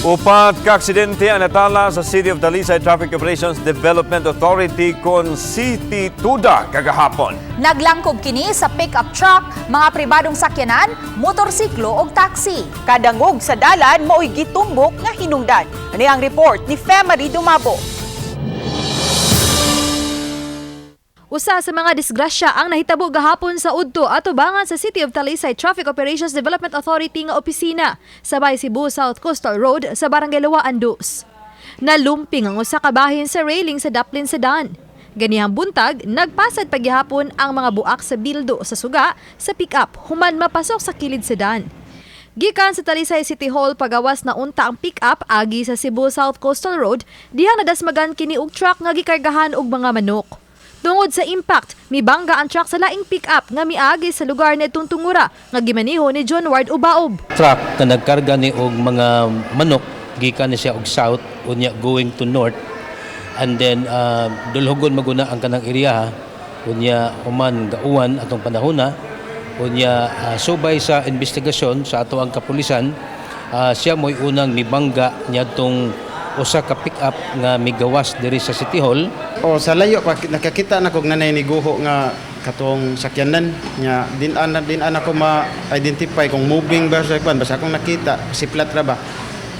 Upat ka-aksidente ang natala sa City of Dalisay Traffic Operations Development Authority kon City Tuda kagahapon. Naglangkob kini sa pick-up truck, mga pribadong sakyanan, motorsiklo ug taxi. Kadangog sa dalan mao'y gitumbok nga hinungdan. Ani ang report ni Femery Dumabo. Usa sa mga disgrasya ang nahitabo gahapon sa udto at tubangan sa City of Talisay Traffic Operations Development Authority nga opisina sa Bay Cebu South Coastal Road sa Barangay Lawaan 2. Nalumping ang usa ka bahin sa railing sa Daplin Sedan. Ganihang buntag, nagpasad paghihapon ang mga buak sa bildo sa suga sa pick-up human mapasok sa kilid sedan. Gikan sa Talisay City Hall pagawas na unta ang pick-up agi sa Cebu South Coastal Road, dihang nadasmagan kini og truck nga gikargahan og mga manok. Tungod sa impact, mibangga ang truck sa laing pick-up nga miagi sa lugar na itong tungura nga gimaniho ni John Ward Ubaob. Truck na nagkarga ni og mga manok, gikan na siya og south, unya going to north. And then, dulhugon maguna ang kanang area, unya human gauwan atong panahona, unya subay sa investigasyon sa ato ang kapulisan, siya mo'y unang mibangga niya itong usa ka pick-up nga migawas diri sa City Hall. O sa layo pa nakakita na kog nanay ni guho nga katong sakyanan nya din ako ma-identify kung moving ba sa kwan basta akong nakita si plat ra ba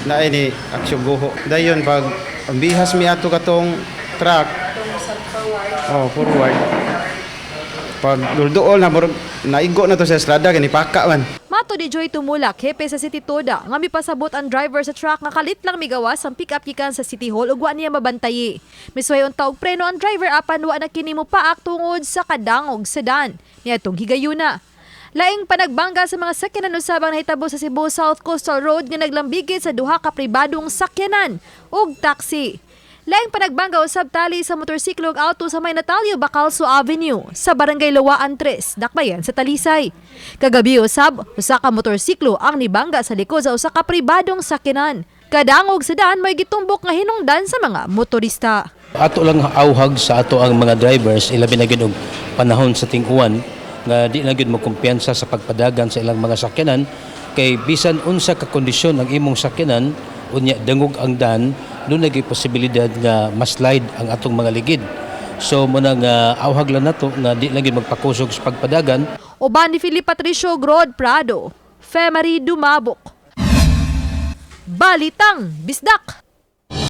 na ini aksyon guho dayon pag ambihas mi ato katong truck forward pag dulduol na naigo na to sa estrada kani paka man. Mato ni Joy Tumulak, hepe sa City Toda, nga mipasabot ang driver sa truck nga kalit lang migawas ang pick-up gikan sa City Hall ug wa niya mabantayi. Misway unta og preno ang driver apan wa na kini mo paak tungod sa kadangog sedan niadtong higayuna. Laing panagbangga sa mga sakyanan usabang nahitabo sa Cebu South Coastal Road nga naglambigit sa duha ka pribadong sakyanan ug taxi. Laing panagbangga usab tali sa motorsiklo ug auto sa may Natalio Bacalso Avenue sa Barangay Lawaan 3, Dakbayan sa Talisay. Kagabi usab, usa ka motorsiklo ang nibangga sa likod sa usa ka pribadong sakyanan. Kadangog sedan may gitumbok nga hinungdan sa mga motorista. Ato lang auhag sa ato ang mga drivers, ilabi na gyud og panahon sa ting-uwan nga di na gyud mo kumpiyansa sa pagpadagan sa ilang mga sakyanan kay bisan unsa ka kondisyon ang imong sakyanan unya dangog ang dan doon naging posibilidad nga maslide ang atong mga ligid. So muna nga auhag lang nato nga di lang gyud magpakusog sa pagpadagan. Uban ni Felipe Patricio Grod Prado, Femery Dumabok. Balitang Bisdak.